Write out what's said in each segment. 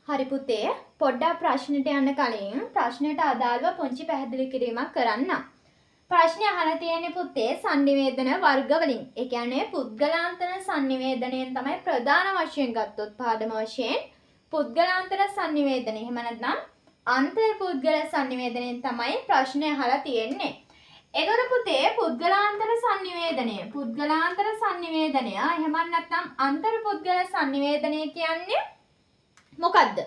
හරි පුතේ පොඩ්ඩක් ප්‍රශ්නෙට යන්න කලින් ප්‍රශ්නෙට අදාළව පුංචි පැහැදිලි කිරීමක් කරන්න. ප්‍රශ්නේ අහලා තියෙන්නේ පුතේ sannivedana වර්ග වලින්. ඒ කියන්නේ පුද්ගලාන්තර sannivedanayen තමයි ප්‍රධාන වශයෙන් ගත්තොත් පාඩම වශයෙන් පුද්ගලාන්තර sannivedana. එහෙම නැත්නම් අන්තර් පුද්ගල sannivedanayen තමයි ප්‍රශ්නේ අහලා තියෙන්නේ. එතකොට පුතේ පුද්ගලාන්තර sannivedanaya එහෙම නැත්නම් අන්තර් පුද්ගල sannivedanaya කියන්නේ මොකද්ද?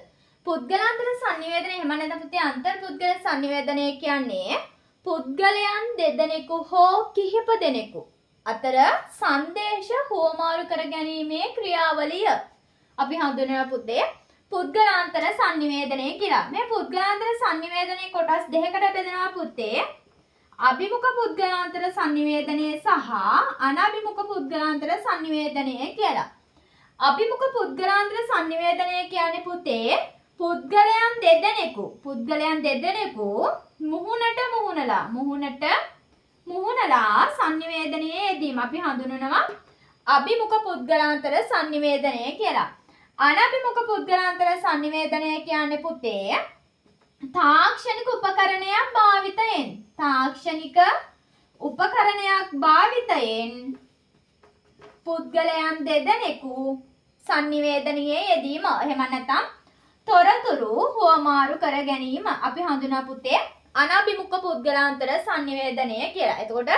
පුද්ගලාන්තර sannivedana එහෙම නැත්නම් පුතේ අන්තර් පුද්ගල sannivedana කියන්නේ පුද්ගලයන් දෙදෙනෙකු හෝ කිහිප දෙනෙකු අතර සංදේශ හුවමාරු කර ගැනීමේ ක්‍රියාවලිය අපි හඳුන්වන පුතේ පුද්ගලාන්තර sannivedana කියලා. මේ පුද්ගලාන්තර sannivedana කොටස් දෙකකට බෙදෙනවා පුතේ. අභිමුඛ පුද්ගලාන්තර sannivedana සහ අනභිමුඛ පුද්ගලාන්තර sannivedana කියලා. අභිමුඛ පුද්ගලාන්තර sannivedana කියන්නේ පුතේ පුද්ගලයන් දෙදෙනෙකු මුහුණට මුහුණලා sannivedanaයේ යෙදීම අපි හඳුන්වනවා අභිමුඛ පුද්ගලාන්තර sannivedana කියලා. අනභිමුඛ පුද්ගලාන්තර sannivedana කියන්නේ පුතේ තාක්ෂණික උපකරණයක් භාවිතයෙන් පුද්ගලයන් දෙදෙනෙකු sannivedanaයේ යෙදීම. එහෙම නැත්නම් තොරතුරු හුවමාරු කර ගැනීම අපි හඳුනා පුතේ අනභිමුඛ පුද්ගලාන්තර sannivedana කියලා. එතකොට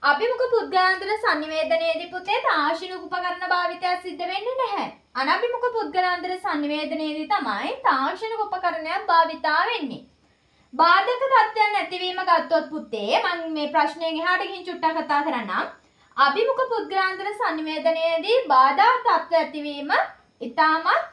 අභිමුඛ පුද්ගලාන්තර sannivedanaයේදී පුතේ තාක්ෂණික උපකරණ භාවිතය සිද්ධ වෙන්නේ නැහැ. අනභිමුඛ පුද්ගලාන්තර sannivedanaයේදී තමයි තාක්ෂණික උපකරණයක් භාවිතා වෙන්නේ. බාධක තත්ත්වයන් නැතිවීම ගත්තොත් පුතේ මම මේ ප්‍රශ්නයෙන් එහාට ගිහින් චුට්ටක් කතා කරන්නම්. අභිමුඛ පුද්ගලාන්තර sannivedanaයේදී බාධා තත්ත්ව ඇතිවීම ඉතාමත්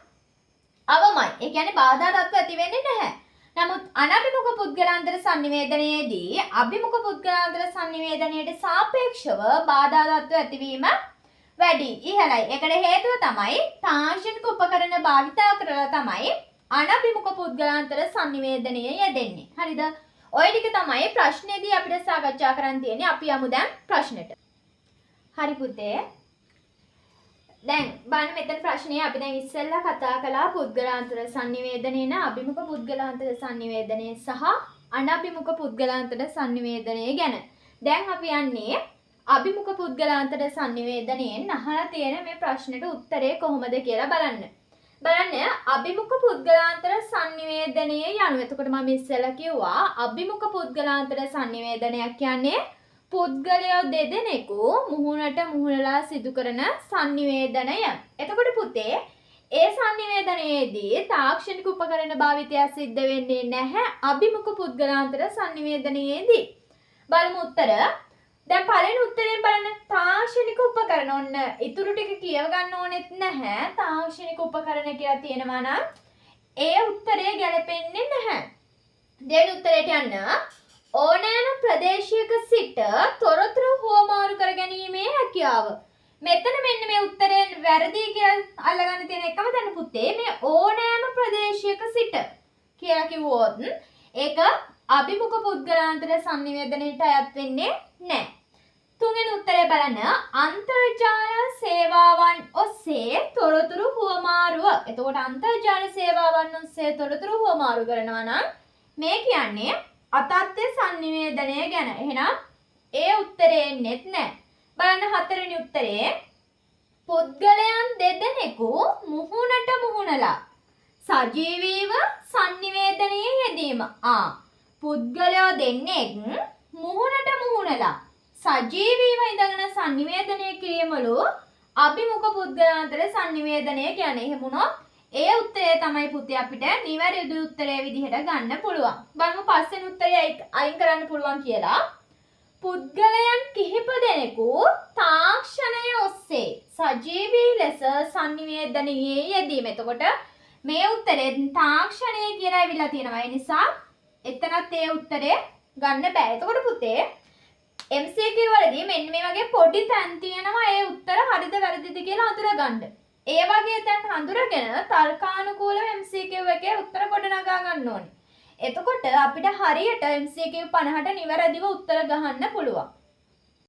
අවමයි. ඒ කියන්නේ බාධා තත්ත්ව ඇති වෙන්නේ නැහැ. නමුත් අනභිමුඛ පුද්ගලාන්තර sannivedanaයේදී අභිමුඛ පුද්ගලාන්තර sannivedanaයට සාපේක්ෂව බාධා තත්ත්ව ඇතිවීම වැඩි ඉහළයි. ඒකට හේතුව තමයි තාක්ෂණික උපකරණ භාවිතා කරලා තමයි අනභිමුඛ පුද්ගලාන්තර sannivedanaය යෙදෙන්නේ. හරිද? ඔය ටික තමයි ප්‍රශ්නේදී අපිට සාකච්ඡා කරන්න තියෙන්නේ. අපි යමු දැන් ප්‍රශ්නෙට. හරි පුතේ. දැන් බලන්න මෙතන ප්‍රශ්නේ අපි දැන් ඉස්සෙල්ලා කතා කළා පුද්ගලාන්තර sannivedanaය න අභිමුඛ පුද්ගලාන්තර sannivedanaය සහ අනභිමුඛ පුද්ගලාන්තර sannivedanaය ගැන. දැන් අපි යන්නේ අභිමුඛ පුද්ගලාන්තර sannivedanayen අහලා තියෙන මේ ප්‍රශ්නෙට උත්තරේ කොහොමද කියලා බලන්න. බලන්න අභිමුඛ පුද්ගලාන්තර sannivedanaය යනු. එතකොට මම ඉස්සෙල්ලා කිව්වා අභිමුඛ පුද්ගලාන්තර sannivedanaයක් කියන්නේ පුද්ගලයෝ දෙදෙනෙකු මුහුණට මුහුණලා සිදු කරන sannivedanය. එතකොට පුතේ ඒ sannivedanaයේදී තාක්ෂණික උපකරණ භාවිතය සිද්ධ වෙන්නේ නැහැ අභිමුඛ පුද්ගලාන්තර sannivedanaයේදී. බලමු උත්තර. දැන් පළවෙනි උත්තරයෙන් බලන්න තාක්ෂණික උපකරණ ඔන්න ඉතුරු ටික කියව ගන්න ඕනෙත් නැහැ. තාක්ෂණික උපකරණ කියලා තියෙනවා නම් ඒ උත්තරේ ගැලපෙන්නේ නැහැ. දෙවෙනි උත්තරයට යන්න ඕනෑම ප්‍රදේශයක සිට තොරතුරු හුවමාරු කර ගැනීමේ හැකියාව. මෙතන මෙන්න මේ උත්තරයෙන් වැරදි කියලා අල්ලගන්න තියෙන එකම තැන පුතේ මේ ඕනෑම ප්‍රදේශයක සිට කියලා කිව්වොත් ඒක අභිමුඛ පුද්ගලාන්තර sannivedanayට අයත් වෙන්නේ නැහැ. තුන්වෙනි උත්තරය බලන්න අන්තර්ජාල සේවාවන් ඔස්සේ තොරතුරු හුවමාරුව. එතකොට අන්තර්ජාල සේවාවන් ඔස්සේ තොරතුරු හුවමාරු කරනවා නම් මේ කියන්නේ අතත්ත්ව sannivedanaya ගැන. එහෙනම් ඒ උත්තරේ එන්නේත් නැහැ. බලන්න හතරවෙනි උත්තරේ පුද්ගලයන් දෙදෙනෙකු මුහුණට මුහුණලා සජීවීව sannivedanaයේ යෙදීම. පුද්ගලයෝ දෙන්නෙක් මුහුණට මුහුණලා සජීවීව ඉඳගෙන sannivedanaya කිරීමලු අභිමුඛ පුද්ගලාන්තර sannivedanaya කියන්නේ. එහෙම වුණොත් ඒ උත්තරය තමයි පුතේ අපිට නිවැරදි උත්තරයේ විදිහට ගන්න පුළුවන්. බලමු පස්වෙනි උත්තරය අයින් කරන්න පුළුවන් කියලා. පුද්ගලයන් කිහිප දෙනෙකු තාක්ෂණය ඔස්සේ සජීවී ලෙස sannivedanayයේ යෙදීම. එතකොට මේ උත්තරේ තාක්ෂණය කියලා ඇවිල්ලා තියෙනවා. ඒ නිසා එතනත් ඒ උත්තරේ ගන්න බෑ. එතකොට පුතේ MCQ වලදී මෙන්න මේ වගේ පොඩි තැන් තියෙනවා ඒ උත්තර හරිද වැරදිද කියලා අඳුරගන්න. ඒ වගේ තැන් හඳුරගෙන තර්කානුකූලව MCQ එකේ උත්තර ගොඩනගා ගන්න ඕනේ. එතකොට අපිට හරියට MCQ 50ට නිවැරදිව උත්තර ගහන්න පුළුවන්.